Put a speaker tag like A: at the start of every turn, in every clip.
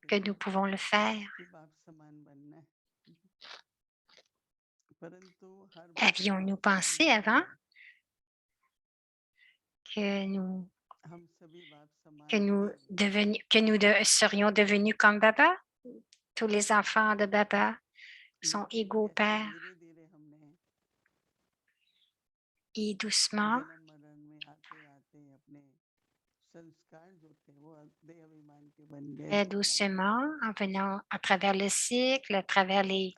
A: que nous pouvons le faire. Avions-nous pensé avant que serions devenus comme Baba? Tous les enfants de Baba sont égaux au Père. Et doucement, très doucement, en venant à travers le cycle, à travers les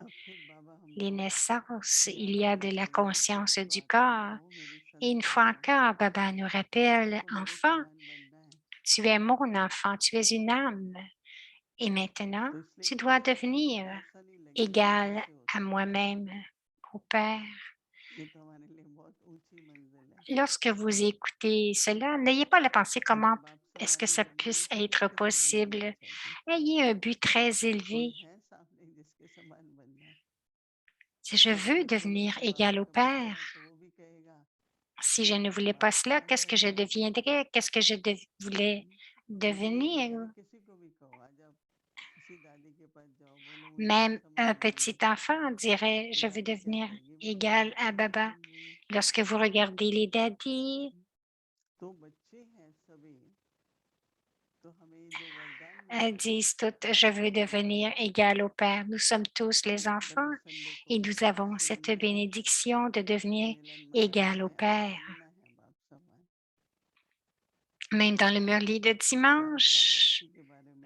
A: naissances, il y a de la conscience du corps. Et une fois encore, Baba nous rappelle, enfant, tu es mon enfant, tu es une âme. Et maintenant, tu dois devenir égal à moi-même, au Père. Lorsque vous écoutez cela, n'ayez pas la pensée comment est-ce que ça puisse être possible. Ayez un but très élevé. Si je veux devenir égal au Père, si je ne voulais pas cela, qu'est-ce que je deviendrais? Qu'est-ce que je voulais devenir? Même un petit enfant dirait, je veux devenir égal à Baba. Lorsque vous regardez les daddies, elles disent toutes, je veux devenir égal au Père. Nous sommes tous les enfants et nous avons cette bénédiction de devenir égal au Père. Même dans le Murli de dimanche,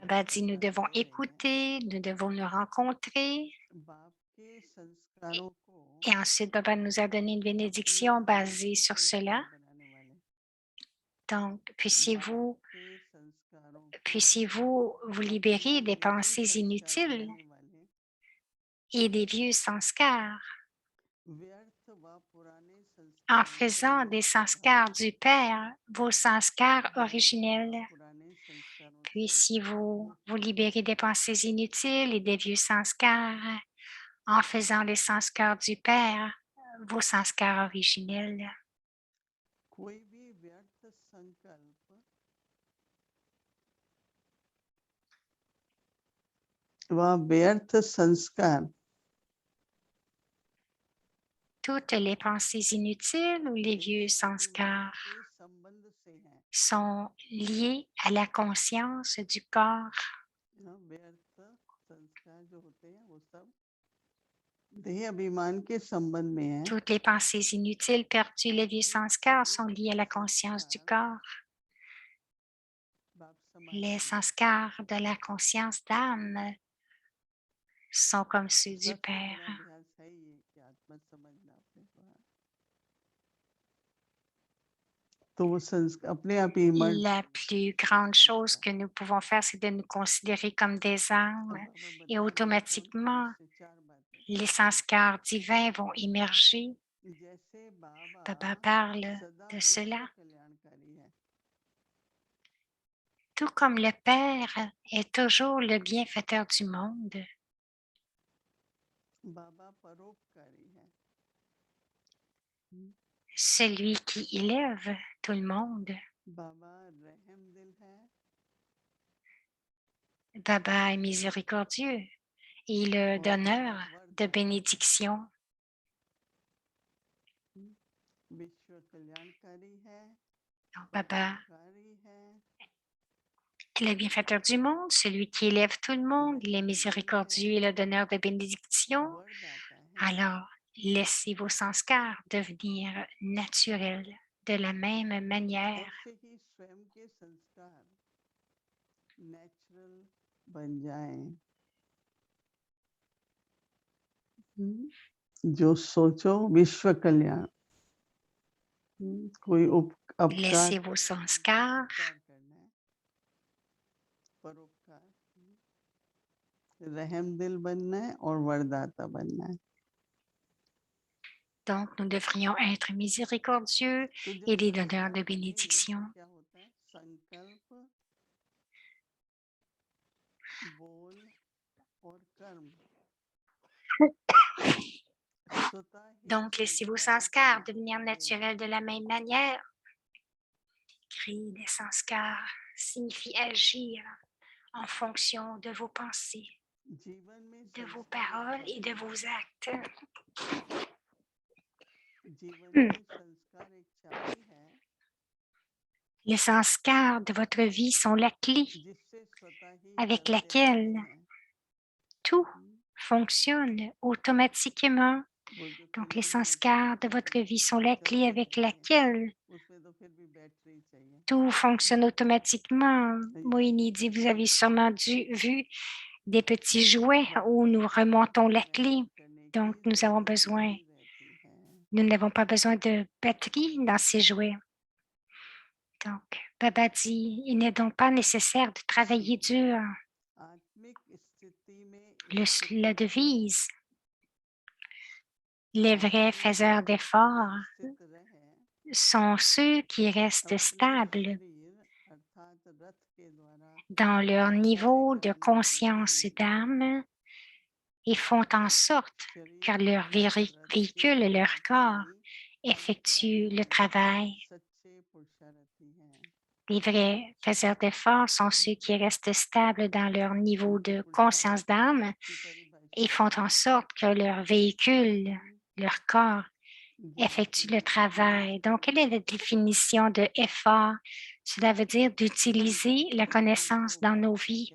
A: Baba dit, nous devons écouter, nous devons nous rencontrer. Et ensuite, Baba nous a donné une bénédiction basée sur cela. Donc, puissiez-vous vous libérer des pensées inutiles et des vieux sanskars en faisant des sanskars du Père, vos sanskars originels. Puissiez-vous vous libérer des pensées inutiles et des vieux sanskars en faisant les sanskars du Père, vos sanskars originels. Toutes les pensées inutiles ou les vieux sanskars sont liées à la conscience du corps. Toutes les pensées inutiles perdues, les vieux sanskars sont liées à la conscience du corps. Les sanskars de la conscience d'âme sont comme ceux du Père. La plus grande chose que nous pouvons faire, c'est de nous considérer comme des âmes et automatiquement, les sanskars divins vont émerger. Baba parle de cela. Tout comme le Père est toujours le bienfaiteur du monde. Celui qui élève tout le monde. Baba est miséricordieux et le donneur de bénédiction. Donc, Baba est le bienfaiteur du monde, celui qui élève tout le monde, il est miséricordieux et le donneur de bénédiction. Alors, laissez vos sanskars devenir naturels de la même manière. Laissez vos sanskars donc, nous devrions être miséricordieux et des donneurs de bénédiction. Donc, laissez vos sanskars devenir naturels de la même manière. Créer des sanskars signifie agir en fonction de vos pensées, de vos paroles et de vos actes. Les sanskars de votre vie sont la clé avec laquelle tout fonctionne automatiquement. Donc, les sanskars de votre vie sont la clé avec laquelle tout fonctionne automatiquement. Moïni dit, vous avez sûrement vu des petits jouets où nous remontons la clé. Donc, nous n'avons pas besoin de batterie dans ces jouets. Donc, Baba dit, il n'est donc pas nécessaire de travailler dur. La devise, les vrais faiseurs d'efforts sont ceux qui restent stables dans leur niveau de conscience d'âme et font en sorte que leur véhicule et leur corps effectuent le travail. Les vrais faiseurs d'efforts sont ceux qui restent stables dans leur niveau de conscience d'âme et font en sorte que leur véhicule, leur corps, effectue le travail. Donc, quelle est la définition de effort? Cela veut dire d'utiliser la connaissance dans nos vies.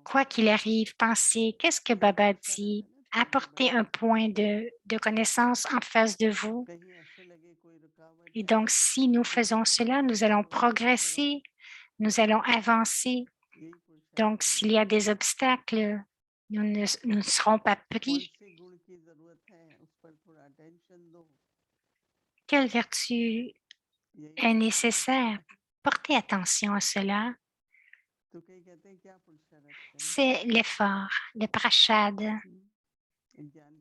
A: Quoi qu'il arrive, pensez, qu'est-ce que Baba dit? Apportez un point de connaissance en face de vous. Et donc, si nous faisons cela, nous allons progresser, nous allons avancer. Donc, s'il y a des obstacles, nous ne serons pas pris. Quelle vertu est nécessaire? Portez attention à cela. C'est l'effort, le prashad.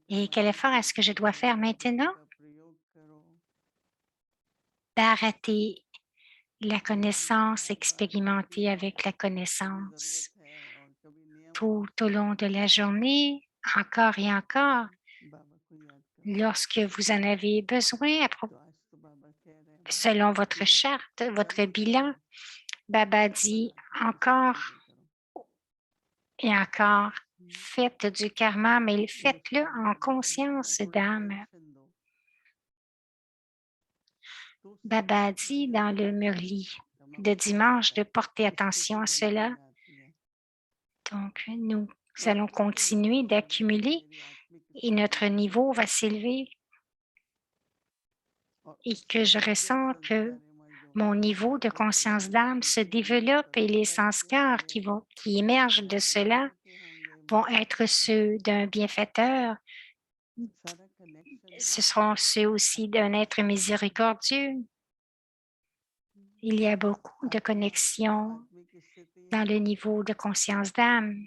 A: Et quel effort est-ce que je dois faire maintenant? D'arrêter la connaissance, expérimenter avec la connaissance. Tout au long de la journée, encore et encore, lorsque vous en avez besoin, selon votre charte, votre bilan, Baba dit encore et encore, faites du karma, mais faites-le en conscience d'âme. Baba dit dans le Murli de dimanche de porter attention à cela. Donc, nous allons continuer d'accumuler et notre niveau va s'élever et que je ressens que mon niveau de conscience d'âme se développe et les sanskars qui émergent de cela vont être ceux d'un bienfaiteur. Ce seront ceux aussi d'un être miséricordieux. Il y a beaucoup de connexions dans le niveau de conscience d'âme.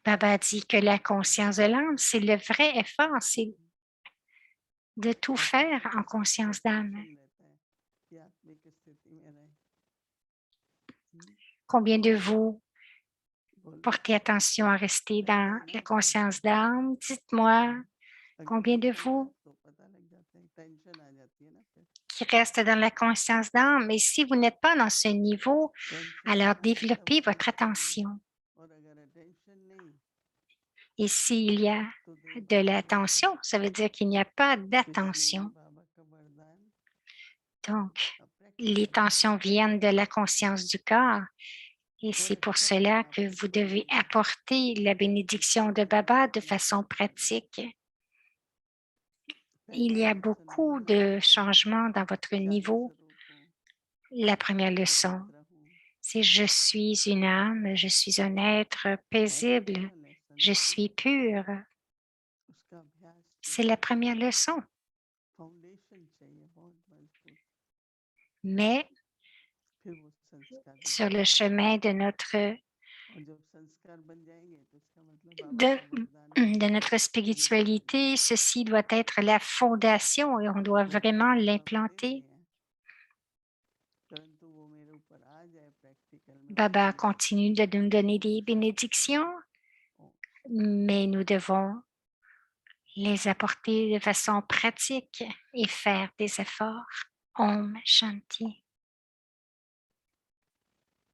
A: Baba dit que la conscience de l'âme, c'est le vrai effort, c'est de tout faire en conscience d'âme. Combien de vous portez attention à rester dans la conscience d'âme? Dites-moi, combien de vous qui restent dans la conscience d'âme? Et si vous n'êtes pas dans ce niveau, alors développez votre attention. Et s'il y a de l'attention, ça veut dire qu'il n'y a pas d'attention. Donc, les tensions viennent de la conscience du corps. Et c'est pour cela que vous devez apporter la bénédiction de Baba de façon pratique. Il y a beaucoup de changements dans votre niveau. La première leçon, c'est « Je suis une âme, je suis un être paisible, je suis pur ». C'est la première leçon. Mais sur le chemin de notre spiritualité, ceci doit être la fondation et on doit vraiment l'implanter. Baba continue de nous donner des bénédictions, mais nous devons les apporter de façon pratique et faire des efforts. Om Shanti.